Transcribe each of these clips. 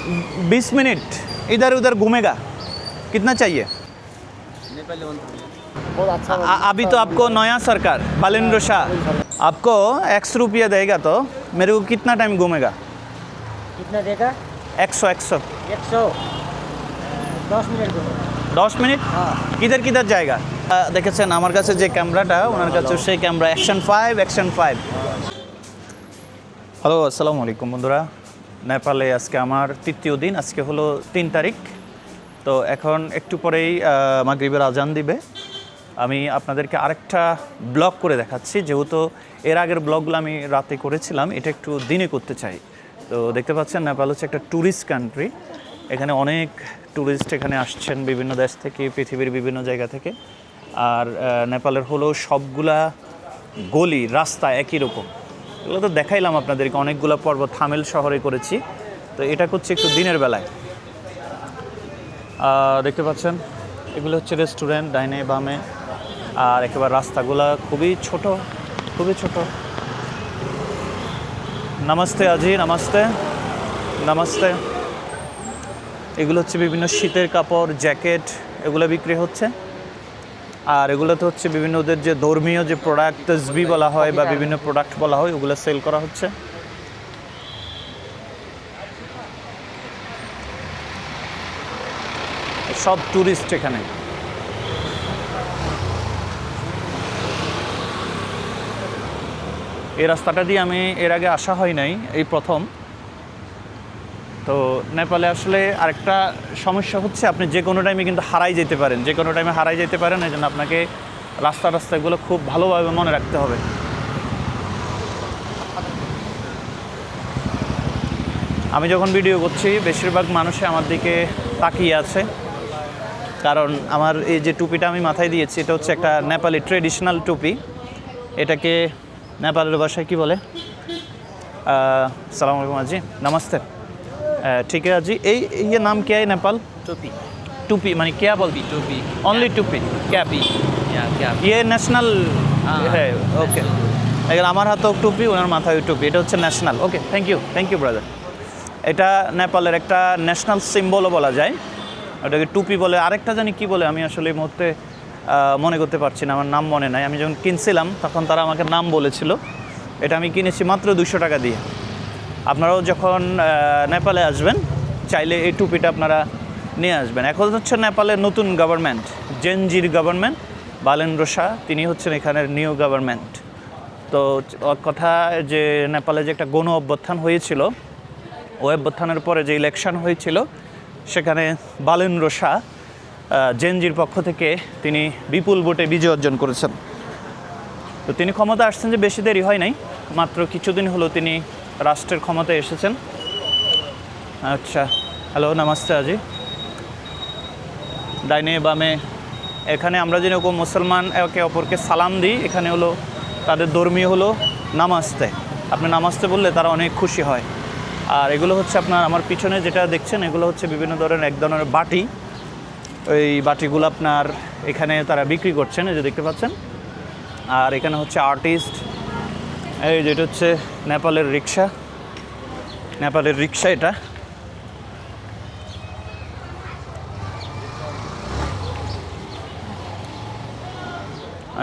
20 minute इधर उधर घूमेगा, कितना चाहिए? बहुत अच्छा अभी तो आपको नया सरकार बालेंद्र शाह आपको 100 रुपया देगा तो मेरे को कितना टाइम घूमेगा? कितना देगा? 100 100 10 मिनट घूमेगा। 10 মিনিট हाँ কিধার কিধার জায়গা দেখেছেন আমার কাছে যে ক্যামেরাটা ওনার কাছে সেই ক্যামেরা অ্যাকশন 5 হ্যালো আসসালামু আলাইকুম বন্ধুরা, নেপালে আজকে আমার তৃতীয় দিন। আজকে হলো 3 তারিখ। তো এখন একটু পরেই মাগরিবের আজান দিবে। আমি আপনাদেরকে আরেকটা ব্লগ করে দেখাচ্ছি, যেহেতু এর আগের ব্লগগুলো আমি রাতে করেছিলাম, এটা একটু দিনে করতে চাই। তো দেখতে পাচ্ছেন নেপাল হচ্ছে একটা ট্যুরিস্ট কান্ট্রি। এখানে অনেক ট্যুরিস্ট এখানে আসছেন বিভিন্ন দেশ থেকে, পৃথিবীর বিভিন্ন জায়গা থেকে। আর নেপালের হলো সবগুলা গলি রাস্তা একই রকম। এগুলো তো দেখাইলাম আপনাদেরকে, অনেকগুলো পর্ব থামেল শহরে করেছি। তো এটা করছি একটু দিনের বেলায়। দেখতে পাচ্ছেন এগুলো হচ্ছে রেস্টুরেন্ট ডাইনে বামে। আর একেবারে রাস্তাগুলো খুবই ছোট। নমস্তে আজি, নমস্তে নমস্তে। এগুলো হচ্ছে বিভিন্ন শীতের কাপড়, জ্যাকেট, এগুলো বিক্রি হচ্ছে। আর এগুলোতে হচ্ছে বিভিন্ন ওদের যে ধর্মীয় যে প্রোডাক্ট তসবি বলা হয় বা বিভিন্ন প্রোডাক্ট বলা হয়, ওগুলো সেল করা হচ্ছে। সব ট্যুরিস্ট এখানে। এই রাস্তাটা দিয়ে আমি এর আগে আসা হয় নাই, এই প্রথম। তো নেপালে আসলে আরেকটা সমস্যা হচ্ছে আপনি যে কোনো টাইমে কিন্তু হারাই যেতে পারেন, এই জন্য আপনাকে রাস্তাগুলো খুব ভালোভাবে মনে রাখতে হবে। আমি যখন ভিডিও করছি বেশিরভাগ মানুষে আমার দিকে তাকিয়ে আছে, কারণ আমার এই যে টুপিটা আমি মাথায় দিয়েছি এটা হচ্ছে একটা নেপালি ট্রেডিশনাল টুপি। এটাকে নেপালের ভাষায় কি বলে? সালাম আলাইকুম আজি, नमस्ते। ठीक है जी, ये नाम क्या है नेपाल? टूपी मानी क्या बोलती? टूपी ओनली टूपी क्या पी ये ন্যাশনাল है? ওকে, এখানে আমার হাতেও টুপি, ওনার মাথায় টুপি, এটা হচ্ছে national. Okay, thank you brother. এটা নেপালের একটা ন্যাশনাল সিম্বলও বলা যায়। ওটাকে টুপি বলে, আরেকটা জানি কি বলে, আমি আসলে এই মুহূর্তে মনে করতে পারছি না, আমার নাম মনে নাই। আমি যখন কিনছিলাম তখন তারা আমাকে নাম বলেছিল। এটা আমি কিনেছি মাত্র 200 টাকা দিয়ে। আপনারাও যখন নেপালে আসবেন চাইলে এই টুপিটা আপনারা নিয়ে আসবেন। এখন হচ্ছে নেপালের নতুন গভর্নমেন্ট, জেনজির গভর্নমেন্ট, বালেন্দ্র শাহ তিনি হচ্ছেন এখানের নিউ গভর্নমেন্ট। তো কথা যে নেপালে যে একটা গণ অভ্যুত্থান হয়েছিল, ওই অভ্যুত্থানের পরে যে ইলেকশন হয়েছিল সেখানে বালেন্দ্র শাহ জেনজির পক্ষ থেকে তিনি বিপুল ভোটে বিজয় অর্জন করেছেন। তো তিনি ক্ষমতা আসছেন যে বেশি দেরি হয় নাই, মাত্র কিছুদিন হলো তিনি রাষ্ট্রের ক্ষমতায় এসেছেন। আচ্ছা, হ্যালো নমস্তে আজি। ডাইনে বামে এখানে আমরা যেরকম মুসলমান একে অপরকে সালাম দিই, এখানে হলো তাদের ধর্মীয় হলো নামাস্তে। আপনি নামাস্তে বললে তারা অনেক খুশি হয়। আর এগুলো হচ্ছে আপনার আমার পিছনে যেটা দেখছেন, এগুলো হচ্ছে বিভিন্ন ধরনের এক ধরনের বাটি। ওই বাটিগুলো আপনার এখানে তারা বিক্রি করছেন, এই যে দেখতে পাচ্ছেন। আর এখানে হচ্ছে আর্টিস্ট, এই যেটা হচ্ছে নেপালের রিক্সা এটা।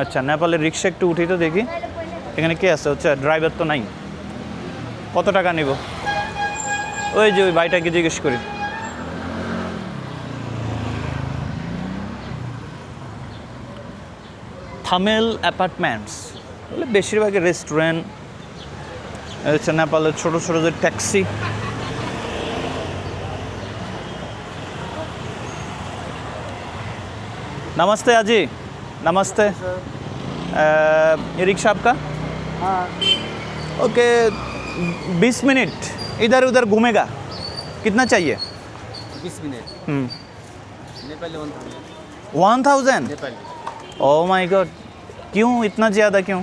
আচ্ছা, নেপালের রিক্সা একটু উঠি তো দেখি এখানে কে আছে। হচ্ছে ড্রাইভার তো নাই। কত টাকা নিব? ওই যে ওই ভাইটাকে জিজ্ঞেস করি। থামেল অ্যাপার্টমেন্টস বলে বেশিরভাগই রেস্টুরেন্ট। হচ্ছে নেপালের ছোটো যে ট্যাক্সি। नमस्ते अजी, नमस्ते। ये रिक्शा आपका? हाँ ओके, 20 मिनट इधर उधर घूमेगा, कितना चाहिए? 20 minute Nepali 1000? Oh my God, क्यों इतना ज़्यादा क्यों?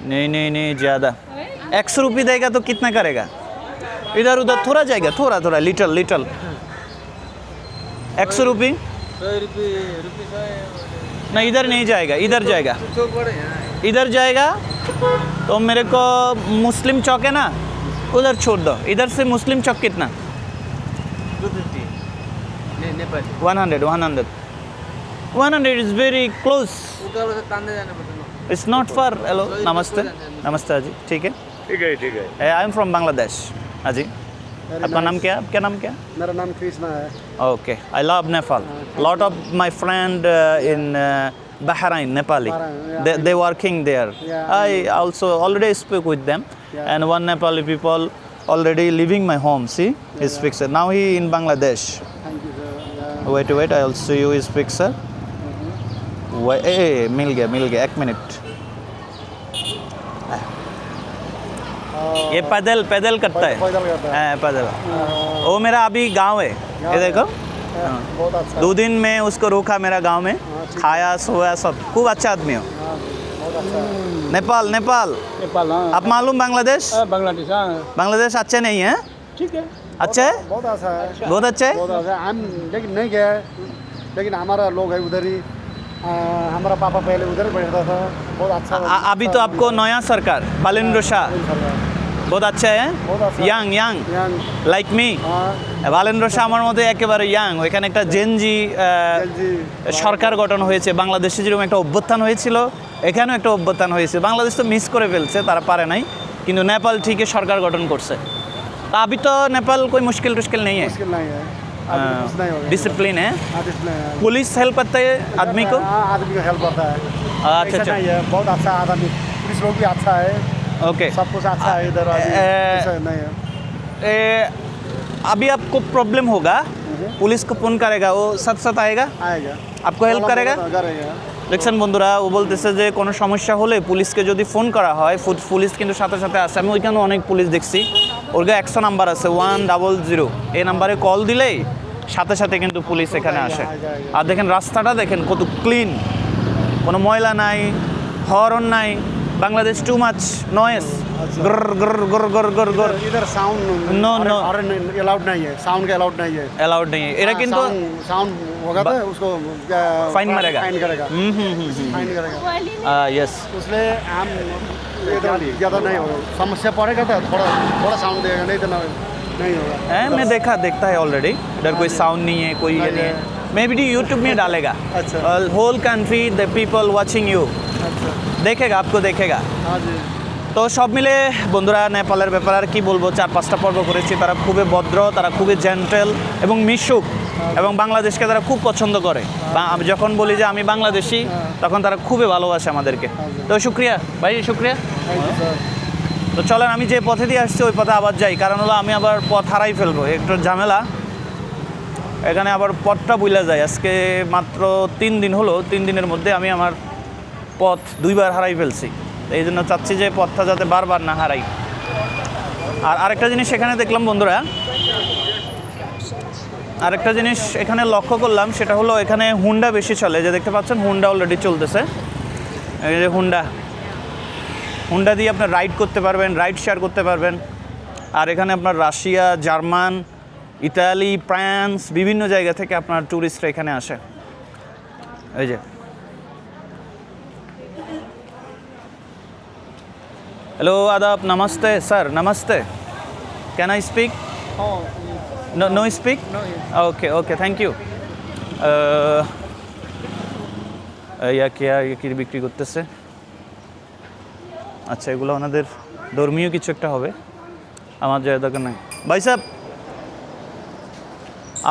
नहीं ज़्यादा। 100 रुपये देगा तो कितना करेगा? इधर उधर थोड़ा जाएगा, थोड़ा लिटल 100 रुपये। 100 रुपये ना इधर नहीं जाएगा, इधर जाएगा। तो मेरे को मुस्लिम चौक है ना, उधर छोड़ दो इधर से मुस्लिम चौक कितना 250 नेपाली 100 100 is very close उधर से तांदे जाना पड़ता है it's not far hello नमस्ते नमस्ते अजी ठीक है ठीक है आई एम फ्रॉम बांग्लादेश अजी आपका नाम क्या है आपका नाम क्या है मेरा नाम कृष्णा है Okay, I love Nepal. Lot of my friend in Bahrain, Nepali. Bahrain, yeah. They working there. Yeah. I also already speak with them, Yeah. and one Nepali people already leaving my home. See, he speaks. Now he in Bangladesh. Thank you sir Wait, I'll see you his picture. Wait, मिल गया 1 minute. ये पैदल करता है. पैदल करता है। हाँ, पैदल. वो मेरा अभी गांव है. ये देखो. बहुत अच्छा 2 दिन में उसको रोका मेरा गांव में खाया सोया सब खूब अच्छा आदमी हो बहुत अच्छा है नेपाल नेपाल हाँ आप मालूम बांग्लादेश बांग्लादेश हाँ बांग्लादेश अच्छे नहीं है ठीक है अच्छा है बहुत अच्छा है बहुत अच्छा है बहुत अच्छा है हम लेकिन नहीं गए लेकिन हमारा लोग है उधर ही हमारा पापा पहले उधर बैठता था बहुत अच्छा अभी तो आपको नया सरकार बालेन्द्र शाह बहुत अच्छा है बहुत अच्छा। ইয়াং লাইক মি हाँ বালেন্দ্র শাহ আমার মধ্যে একেবারে ইয়াং ওইখানে একটা জেনজি जी সরকার গঠন হয়েছে বাংলাদেশে যেরকম একটা অভ্যুত্থান হয়েছিল এখানেও একটা অভ্যুত্থান হয়েছে বাংলাদেশ তো মিস করে ফেলছে তারা পারে নাই কিন্তু নেপাল ঠিকই সরকার গঠন করছে তা अभी तो नेपाल कोई मुश्किल नहीं है मुश्किल नहीं है अभी कुछ नहीं होगा डिसिप्लिन है हाँ, discipline है। पुलिस हेल्प करता है आदमी को हाँ आदमी को हेल्प करता है अच्छा, ऐसा अच्छा। नहीं है बहुत अच्छा आदमी पुलिस लोग भी अच्छा है ओके सब कुछ अच्छा है इधर अभी ऐसा नहीं है अभी आपको प्रॉब्लम होगा पुलिस को फोन करेगा वो साथ आएगा आएगा आपको हेल्प करेगा करेगा দেখছেন বন্ধুরা ও বলতেছে যে কোনো সমস্যা হলে পুলিশকে যদি ফোন করা হয় পুলিশ কিন্তু সাথে আসে আমি ওইখানে অনেক পুলিশ দেখছি ওর গায়ে 100 নাম্বার আছে 100 এই নাম্বারে কল দিলেই সাথে কিন্তু পুলিশ এখানে আসে আর দেখেন রাস্তাটা দেখেন কত ক্লিন কোনো ময়লা নাই হর্ন নাই বাংলাদেশ টু মাচ নয়েজ গর গর গর গর গর গর इधर साउंड No, no. अलाउड नहीं है साउंड का अलाउड नहीं है অ্যালাউড নেই এরা কিন্তু साउंड होगा तो उसको फाइन मारेगा फाइन करेगा फाइन करेगा यस उसलिए हम इधर ज़्यादा नहीं होगा समस्या पड़ेगा तो थोड़ा साउंड देगा नहीं तो नहीं होगा है मैं देखता है ऑलरेडी इधर कोई साउंड नहीं है कोई ये नहीं है मे बी यूट्यूब में डालेगा अच्छा। Whole country the people watching you अच्छा देखेगा आपको देखेगा हाँ जी তো সব মিলে বন্ধুরা নেপালের ব্যাপারে আর কি বলবো 4-5টা পর্ব করেছি তারা খুবই ভদ্র তারা খুবই জেন্টেল এবং মিশুক এবং বাংলাদেশকে তারা খুব পছন্দ করে বা আমি যখন বলি যে আমি বাংলাদেশি তখন তারা খুবই ভালোবাসে আমাদেরকে তো শুক্রিয়া ভাই শুক্রিয়া थैंक यू सर তো চলেন আমি যে পথে দিয়ে আসছি ওই পথে আবার যাই কারণ হলো আমি আবার পথ হারাই ফেলবো একটু ঝামেলা এখানে আবার পথটা ভুলে যায় আজকে মাত্র 3 দিন হলো 3 দিনের মধ্যে আমি আমার পথ 2 বার হারাই ফেলছি এই জন্য চাচ্ছি যে পথটা যাতে বারবার না হারাই আর আরেকটা জিনিস এখানে দেখলাম বন্ধুরা আরেকটা জিনিস এখানে লক্ষ্য করলাম সেটা হলো এখানে হুন্ডা বেশি চলে যে দেখতে পাচ্ছেন হুন্ডা অলরেডি চলতেছে এই যে হুন্ডা দিয়ে আপনার রাইড করতে পারবেন রাইড শেয়ার করতে পারবেন আর এখানে আপনার রাশিয়া জার্মান ইতালি ফ্রান্স বিভিন্ন জায়গা থেকে আপনার ট্যুরিস্টরা এখানে আসে এই যে हेलो आदाब नमस्ते सर नमस्ते can I speak no speak okay thank you ইয়া কি বিক্রি করতেছে আচ্ছা এগুলো ওনাদের ধর্মীয় কিছু একটা হবে আমার যা দরকার নাই भाई साहब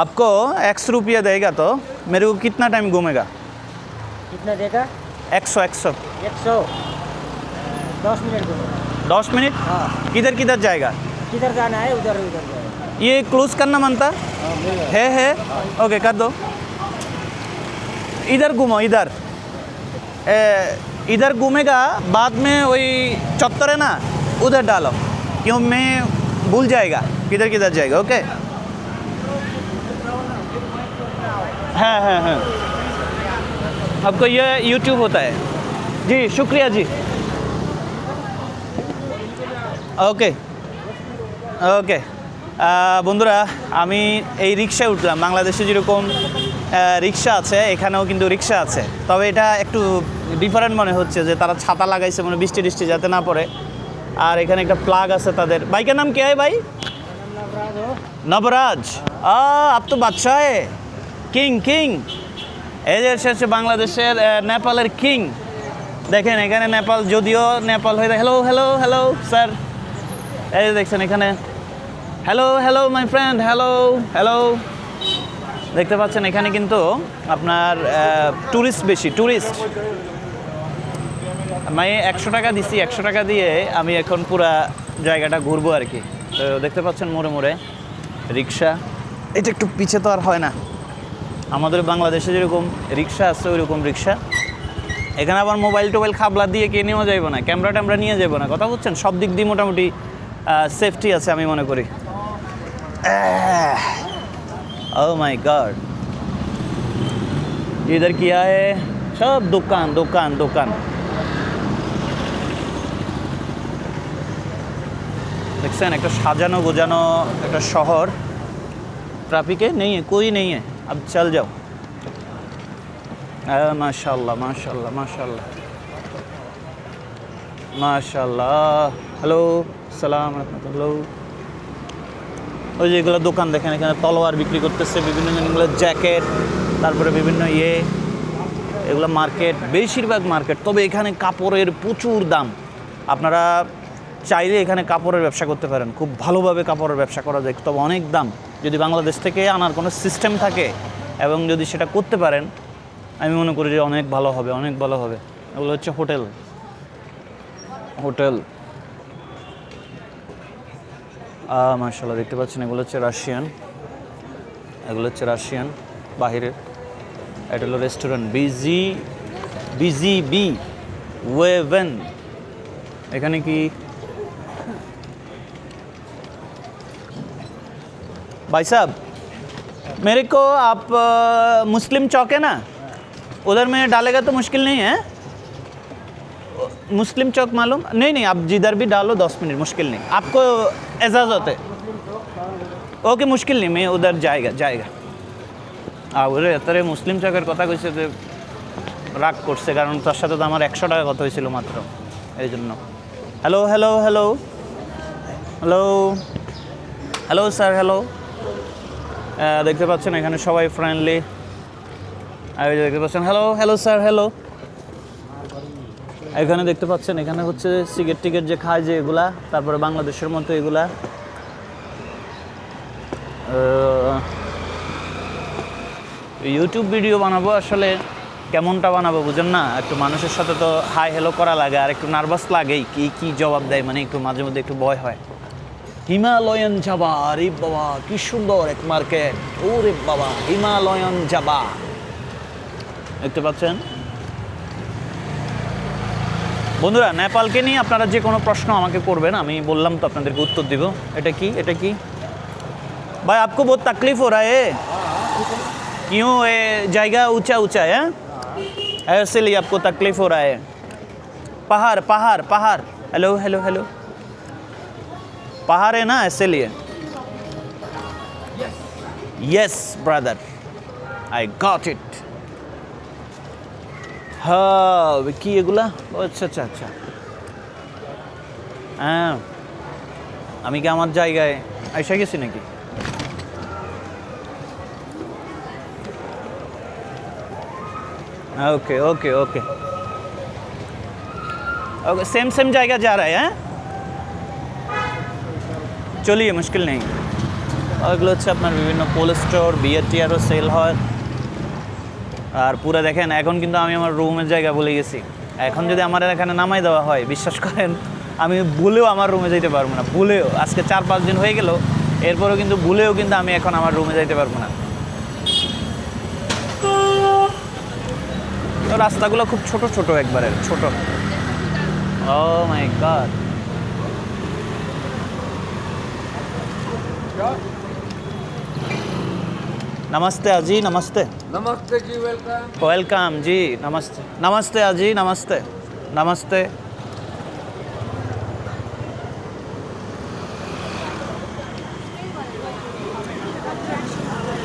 आपको 100 रुपया देगा तो मेरे को कितना टाइम घूमेगा कितना देगा 100 100 10 मिनट को 10 मिनट हाँ किधर जाएगा किधर जाना है उधर जाएगा ये क्लोज करना मानता हाँ मिलेगा है ओके कर दो इधर घूमो इधर घूमेगा बाद में वही चौत्तर है ना उधर डालो क्यों मैं भूल जाएगा किधर जाएगा ओके हाँ आपको ये यूट्यूब होता है जी शुक्रिया जी ওকে বন্ধুরা আমি এই রিক্সায় উঠলাম বাংলাদেশে যেরকম রিক্সা আছে এখানেও কিন্তু রিক্সা আছে তবে এটা একটু ডিফারেন্ট মনে হচ্ছে যে তারা ছাতা লাগাইছে মানে বৃষ্টি যাতে না পড়ে আর এখানে একটা প্লাগ আছে তাদের। বাইকের নাম কে হয় ভাই? নবরাজ। আপ তো বাচ্চা হে, কিং কিং। এই যে হচ্ছে বাংলাদেশের নেপালের কিং। দেখেন এখানে নেপাল, যদিও নেপাল হয়ে, হ্যালো হ্যালো হ্যালো স্যার, এই যে দেখছেন এখানে hello hello my friend, hello hello. দেখতে পাচ্ছেন এখানে কিন্তু আপনার ট্যুরিস্ট বেশি, ট্যুরিস্ট। আমি 100 টাকা দিছি, 100 টাকা দিয়ে আমি এখন পুরা জায়গাটা ঘুরবো আর কি। তো দেখতে পাচ্ছেন মোড়ে মোড়ে রিক্সা। এটা একটু পিছে তো আর হয় না, আমাদের বাংলাদেশে যেরকম রিক্সা আছে ওই রকম রিক্সা। এখানে আবার মোবাইল টোবাইল খাবলা দিয়ে কে নেওয়া যাইব না, ক্যামেরা ট্যামেরা নিয়ে যাবো না, কথা বুঝছেন? সব দিক দিয়ে মোটামুটি সেফটি আছে আমি মনে করি। ও মাই গড, इधर किया है सब दुकान दुकान दुकान। দেখছেন একটা সাজানো গোজানো একটা শহর, ट्रैफिक नहीं है, कोई नहीं है, अब चल जाओ। माशाल्लाह माशाल्लाह माशाल्लाह माशाल्लाह। হ্যালো সালাম রাহমাতুল্লাহ। ওই যে এগুলো দোকান দেখেন, এখানে তলোয়ার বিক্রি করতেছে, বিভিন্ন এগুলো জ্যাকেট, তারপরে বিভিন্ন এগুলো মার্কেট, বেশিরভাগ মার্কেট। তবে এখানে কাপড়ের প্রচুর দাম। আপনারা চাইলে এখানে কাপড়ের ব্যবসা করতে পারেন, খুব ভালোভাবে কাপড়ের ব্যবসা করা যায়, তবে অনেক দাম। যদি বাংলাদেশ থেকে আনার কোনো সিস্টেম থাকে এবং যদি সেটা করতে পারেন, আমি মনে করি যে অনেক ভালো হবে, অনেক ভালো হবে। এগুলো হচ্ছে হোটেল, হোটেল। মাশাআল্লাহ দেখতে পাচ্ছেন এগুলো হচ্ছে রাশিয়ান, এগুলো হচ্ছে রাশিয়ান বাহিরের। এটা হলো রেস্টুরেন্ট বিজি ওয়েভেন। এখানে কি भाई साहब मेरे को आप मुस्लिम चौक है ना, उधर में डालेगा तो मुश्किल नहीं है? मुस्लिम चौक मालूम? नहीं आप जिधर भी डालो 10 मिनट, मुश्किल नहीं, आपको इजाज़त है? ओके मुश्किल नहीं, मैं उधर जाएगा। ওরে এতরে মুসলিম চকের কথা কইছে যে রাগ করছে, কারণ তার সাথে তো আমার 100 টাকা কথা হয়েছিল মাত্র, এই জন্য। Hello hello hello hello hello sir, hello. দেখতে পাচ্ছেন এখানে সবাই ফ্রেন্ডলি। দেখতে পাচ্ছেন হ্যালো হ্যালো স্যার, হ্যালো। এখানে দেখতে পাচ্ছেন এখানে হচ্ছে সিগারেট টিকেট যে খায় যে এগুলা, তারপরে বাংলাদেশের মতো এগুলা। ইউটিউব ভিডিও বানাবো, আসলে কেমনটা বানাবো বুঝেন না, একটু মানুষের সাথে তো হাই হ্যালো করা লাগে, আর একটু নার্ভাস লাগেই, কি জবাব দেয়, মানে একটু মাঝে মধ্যে একটু ভয় হয়। হিমালয়ান জাবা, আরে বাবা কি সুন্দর এক মার্কেট, ওরে বাবা হিমালয়ান জাবা। দেখতে পাচ্ছেন বন্ধুরা, নেপালকে নিয়ে আপনারা যে কোনো প্রশ্ন আমাকে করবেন, আমি বললাম তো আপনাদেরকে উত্তর দিব। এটা কি ভাই, आपको बहुत तकलीफ हो रहा है? क्यों ये जगह ऊंचा है, इसलिए आपको तकलीफ हो रहा है? पहाड़। हेलो पहाड़ है ना, इसलिए। Yes brother, I got it. हाँ কি এগুলা? আচ্ছা হ্যাঁ, আমি কি আমার জায়গায় এসে গেছি নাকি? ओके सेम जगह जा रहा है। চলিয়ে মুশকিল নেই। ওইগুলো হচ্ছে আপনার বিভিন্ন কোল্ড স্টোর, বিয়ার টিয়ারও সেল হয়। আর পুরো দেখেন এখন কিন্তু আমি আমার রুমের জায়গা ভুলে গেছি। এখন যদি আমার এখানে নামাই দেওয়া হয়, বিশ্বাস করেন আমি ভুলেও আমার রুমে যেতে পারবো না, ভুলেও। আজকে 4-5 দিন হয়ে গেল, এরপরেও কিন্তু ভুলেও কিন্তু আমি এখন আমার রুমে যেতে পারবো না। তো রাস্তাগুলো খুব ছোট একবারে ছোট। ও মাই গড। नमस्ते अजी, नमस्ते जी, वेलकम जी, नमस्ते अजी, नमस्ते।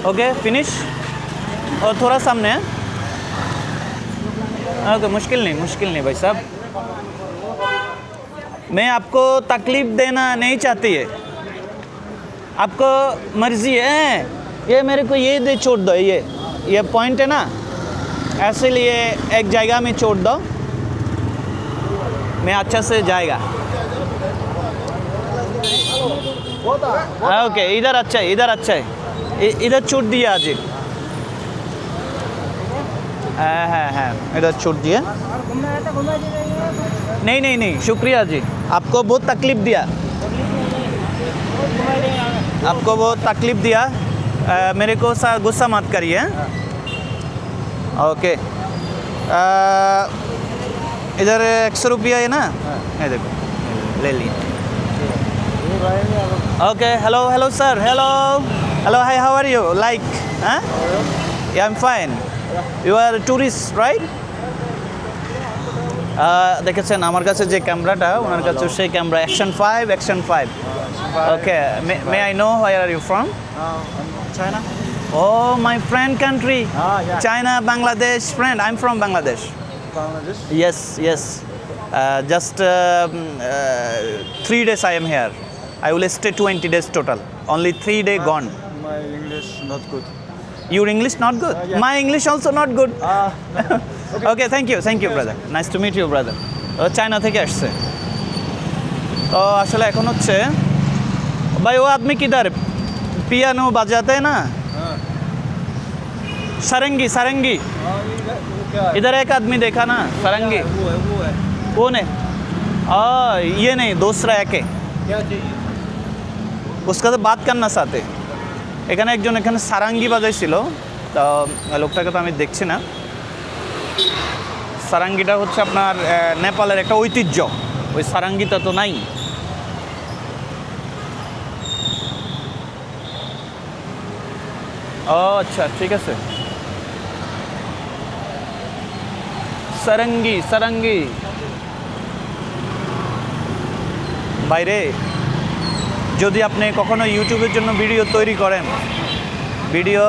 ओके फिनिश, और थोड़ा सामने है। ओके मुश्किल नहीं भाई साहब। मैं आपको तकलीफ देना नहीं चाहती है, आपको मर्जी है। ये मेरे को ये दे छोड़ दो, ये पॉइंट है ना, ऐसे लिए एक जगह में छोड़ दो, मैं अच्छा से जाएगा। ओके, इधर अच्छा है, इधर अच्छा है, इधर छूट दिया जी। हाँ, इधर छूट दिया। नहीं, शुक्रिया जी, आपको बहुत तकलीफ दिया, आपको बहुत तकलीफ दिया, मेरे को गुस्सा मत करिए। ओके, इधर 100 रुपया है ना, ये देखो ले लिए। Okay, hello sir, hello, hi, how are you, like, हाँ, I am fine. You are tourist, right? দেখেছেন আমার কাছে যে ক্যামেরাটা, ওনার কাছে সেই camera action 5। Okay, may I know where are you from? China? Oh, my friend country. Yeah. China, Bangladesh, friend. I'm from Bangladesh. Bangladesh? Yes. Just 3 days I am here. I will stay 20 days total. Only 3 days gone. My English not good. Your English not good? Yeah. My English also not good. Okay. Okay, thank you, brother. Nice to meet you, brother. China থেকে আসছে। তো আসলে এখন হচ্ছে ভাই ও আদমি কিধার piano বাজাতে না, सारंगी इधर एक आदमी देखा ना, सारंगी वो है। कौन है? ये नहीं, दूसरा एक है, क्या चाहिए? उसका तो बात करना चाहते। এখানে একজন এখানে সারাঙ্গি বাজাইছিল, তো লোকটাকে তো আমি দেখছি না। সারাঙ্গিটা হচ্ছে আপনার নেপালের একটা ঐতিহ্য, ওই সারাঙ্গিটা তো নাই। ও আচ্ছা, ঠিক আছে। সারঙ্গি বাইরে যদি আপনি কখনো ইউটিউবের জন্য ভিডিও তৈরি করেন, ভিডিও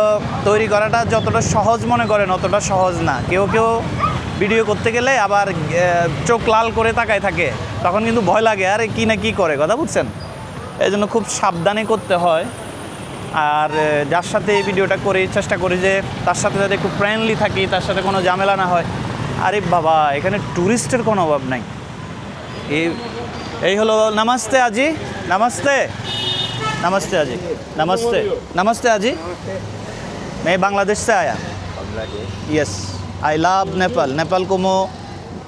তৈরি করাটা যতটা সহজ মনে করেন অতটা সহজ না। কেউ ভিডিও করতে গেলে আবার চোখ লাল করে তাকায় থাকে, তখন কিন্তু ভয় লাগে, আরে কি না কি করে, কথা বুঝছেন? এই জন্য খুব সাবধানে করতে হয়। আর যার সাথে এই ভিডিওটা করি, চেষ্টা করি যে তার সাথে যাতে খুব ফ্রেন্ডলি থাকি, তার সাথে কোনো ঝামেলা না হয়। আরে বাবা, এখানে ট্যুরিস্টের কোনো অভাব নাই। এই হলো নমস্তে আজি, नमस्ते आजी, नमस्ते आजी। मैं बांग्लादेश से आया। यस, आई लव नेपाल को मैं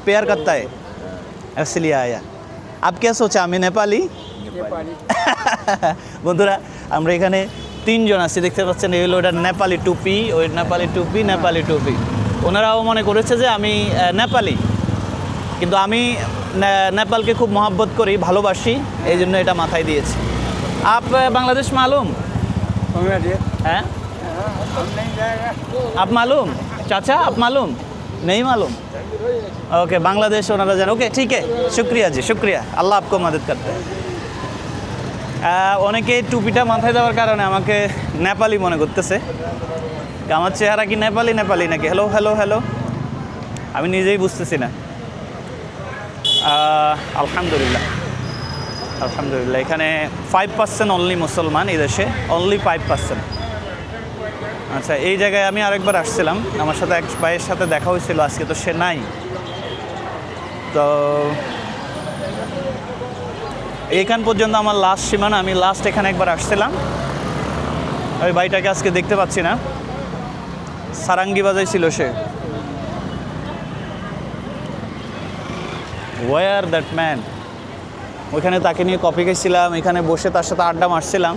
प्यार करता है, इसलिए आया। आप क्या सोचा मैं नेपाली? বন্ধুরা আমরা এখানে 3 জন আছি, দেখতে পাচ্ছেন। এই হলো এটা নেপালি টুপি, ওই নেপালি টুপি। ওনারাও মনে করেছে যে আমি নেপালি, কিন্তু আমি নেপালকে খুব মহব্বত করি, ভালোবাসি, এই জন্য এটা মাথায় দিয়েছি। आप बांग्लादेश मालूम? हैं? हम नहीं जाएगा। आप मालूम? चाचा आप मालूम? नहीं मालूम? ओके, बांग्लादेश ওনারা জানেন। ওকে, ঠিক আছে, শুক্রিয়া জি, শুক্রিয়া, আল্লাহ आपको मदद करते हैं। অনেকে টুপিটা মাথায় দেওয়ার কারণে আমাকে নেপালি মনে করতেছে। আমার চেহারা কি নেপালি নাকি? হ্যালো, আমি নিজেই বুঝতেছি না। আলহামদুলিল্লাহ, এখানে 5% অনলি মুসলমান এই দেশে, অনলি 5%। আচ্ছা, এই জায়গায় আমি আরেকবার আসছিলাম, আমার সাথে এক ভাইয়ের সাথে দেখা হয়েছিল, আজকে তো সে নাই। তো এইখান পর্যন্ত আমার লাস্ট সীমানা, আমি লাস্ট এখানে একবার আসছিলাম। ওই ভাইটাকে আজকে দেখতে পাচ্ছি না, সারাঙ্গি বাজাইছিল সে। ওয়ার দ্যাট ম্যান, ওইখানে তাকে নিয়ে কফি খেয়েছিলাম, এখানে বসে তার সাথে আড্ডা মারছিলাম,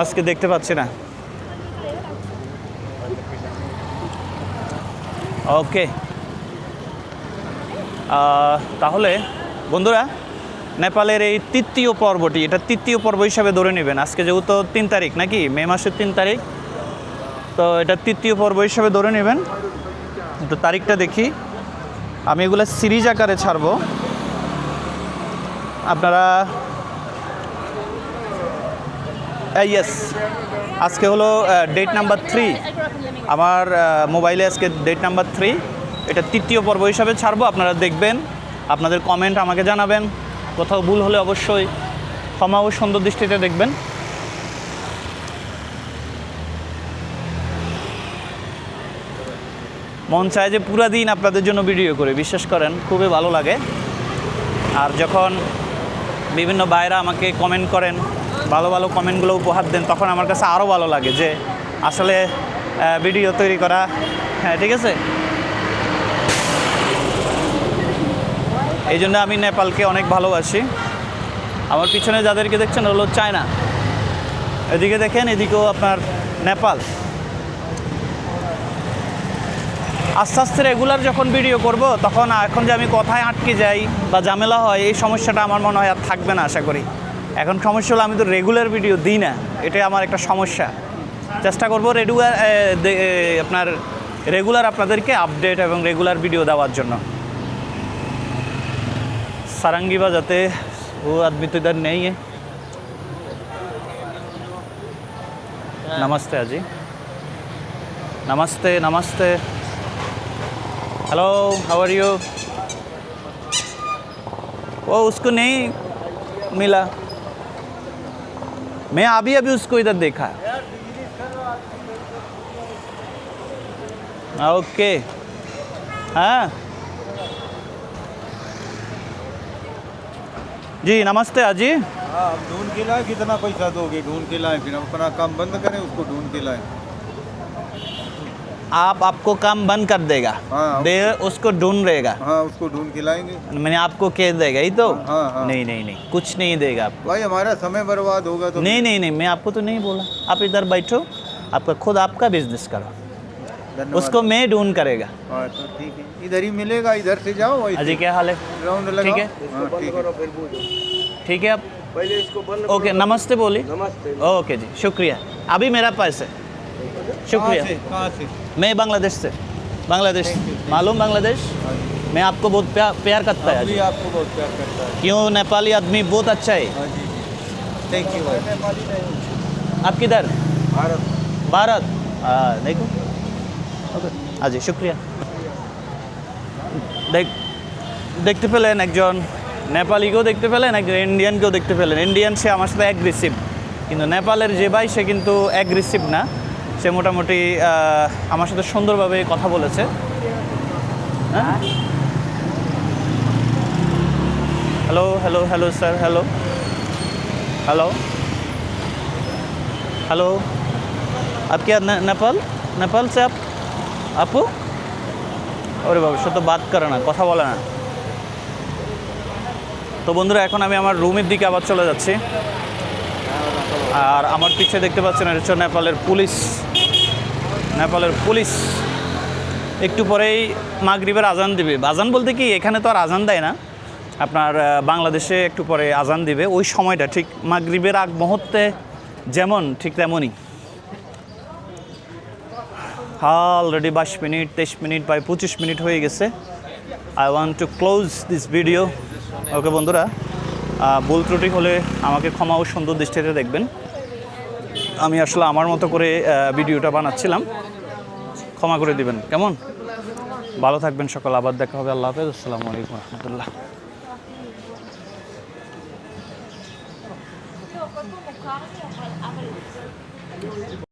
আজকে দেখতে পাচ্ছি না। ওকে, তাহলে বন্ধুরা নেপালের এই তৃতীয় পর্বটি, এটা তৃতীয় পর্ব হিসাবে ধরে নেবেন। আজকে যেহেতু 3 তারিখ নাকি, মে মাসের 3 তারিখ, তো এটা তৃতীয় পর্ব হিসাবে ধরে নেবেন। একটু তারিখটা দেখি, আমি এগুলো সিরিজ আকারে ছাড়বো, আপনারা। ইয়েস, আজকে হলো ডেট নাম্বার 3, আমার মোবাইলে আজকে ডেট নাম্বার 3, এটা তৃতীয় পর্ব হিসাবে ছাড়বো। আপনারা দেখবেন, আপনাদের কমেন্ট আমাকে জানাবেন, কোথাও ভুল হলে অবশ্যই ক্ষমা ও সুন্দর দৃষ্টিতে দেখবেন। মন চায় যে পুরা দিন আপনাদের জন্য ভিডিও করে, বিশ্বাস করেন খুবই ভালো লাগে। আর যখন বিভিন্ন ভাইরা আমাকে কমেন্ট করেন, ভালো ভালো কমেন্টগুলো উপহার দেন, তখন আমার কাছে আরও ভালো লাগে যে আসলে ভিডিও তৈরি করা, হ্যাঁ ঠিক আছে। এই জন্য আমি নেপালকে অনেক ভালোবাসি। আমার পিছনে যাদেরকে দেখছেন হলো চায়না, এদিকে দেখেন, এদিকেও আপনার নেপাল। আস্তে আস্তে রেগুলার যখন ভিডিও করব তখন এখন যে আমি কথায় আটকে যাই বা ঝামেলা হয়, এই সমস্যাটা আমার মনে হয় আর থাকবে না আশা করি। এখন সমস্যা হলো আমি তো রেগুলার ভিডিও দিই না, এটাই আমার একটা সমস্যা। চেষ্টা করব আপনার রেগুলার আপনাদেরকে আপডেট এবং রেগুলার ভিডিও দেওয়ার জন্য। सारंगी बजाते वो आदमी तो इधर नहीं है। नमस्ते अजी, नमस्ते नमस्ते, हेलो हाउ आर यू। वो उसको नहीं मिला, मैं अभी अभी उसको इधर देखा। ओके हाँ जी, नमस्ते अजी। हाँ, अब ढूंढ के लाए, कितना पैसा दोगे? ढूंढ के लाए, फिर हम अपना काम बंद करें, उसको ढूंढ के लाए। आपको काम बंद कर देगा? हाँ। दे उसको ढूंढ रहेगा? हाँ, उसको ढूंढ के लाएंगे। मैंने आपको कह देगा ही तो? हाँ, हाँ। नहीं नहीं नहीं, कुछ नहीं देगा आपको। भाई हमारा समय बर्बाद होगा तो। नहीं नहीं नहीं, मैं आपको तो नहीं बोला। आप इधर बैठो, आपका खुद आपका बिजनेस करो, धन्यवाद। उसको मैं ढूंढ करेगा। हाँ तो ठीक है, इधर ही मिलेगा, इधर से जाओ वहीं अजी क्या हाल है? राउंड लगाओ। ठीक है? हाँ, ठीक है। ठीक है, आप पहले इसको बंद। ओके नमस्ते बोलिए। नमस्ते। ओके जी, शुक्रिया। अभी मेरा पास है, शुक्रिया। कहाँ से? मैं बांग्लादेश से, बांग्लादेश, मालूम बांग्लादेश। मैं आपको बहुत प्यार करता है अभी अजी। आपको बहुत प्यार करता है। क्यों, नेपाली आदमी बहुत अच्छा है। हाँ जी, थैंक यू भाई। आप किधर? भारत। भारत, देखो ওকে আজি শুক্রিয়া। দেখতে পেলেন একজন নেপালিকেও দেখতে পেলেন, একজন ইন্ডিয়ানকেও দেখতে পেলেন। ইন্ডিয়ান সে আমার সাথে অ্যাগ্রেসিভ, কিন্তু নেপালের যে ভাই সে কিন্তু অ্যাগ্রেসিভ না, সে মোটামুটি আমার সাথে সুন্দরভাবে কথা বলেছে। হ্যাঁ, hello hello hello sir, hello hello hello, आप क्या नेपाल, नेपाल से आप আপু? ওরে বাবা, সে তো বাদ করে না, কথা বলে না। তো বন্ধুরা, এখন আমি আমার রুমের দিকে আবার চলে যাচ্ছি। আর আমার পিছে দেখতে পাচ্ছেন, এটা হচ্ছে নেপালের পুলিশ। নেপালের পুলিশ একটু পরেই মাগরিবের আজান দিবে। আজান বলতে কি, এখানে তো আর আজান দেয় না, আপনার বাংলাদেশে একটু পরে আজান দিবে। ওই সময়টা ঠিক মাগরিবের আগ মুহূর্তে যেমন, ঠিক তেমনই। অলরেডি 22 মিনিট, 23 মিনিট, প্রায় 25 মিনিট হয়ে গেছে। I want to close this video. Okay বন্ধুরা, ভুল ত্রুটি হলে আমাকে ক্ষমা ও সুন্দর দৃষ্টিতে দেখবেন। আমি আসলে আমার মতো করে ভিডিওটা বানাচ্ছিলাম, ক্ষমা করে দিবেন কেমন। ভালো থাকবেন সকল, আবার দেখা হবে। আল্লাহ হাফেজ, আসসালামু আলাইকুম রহমতুল্লাহ।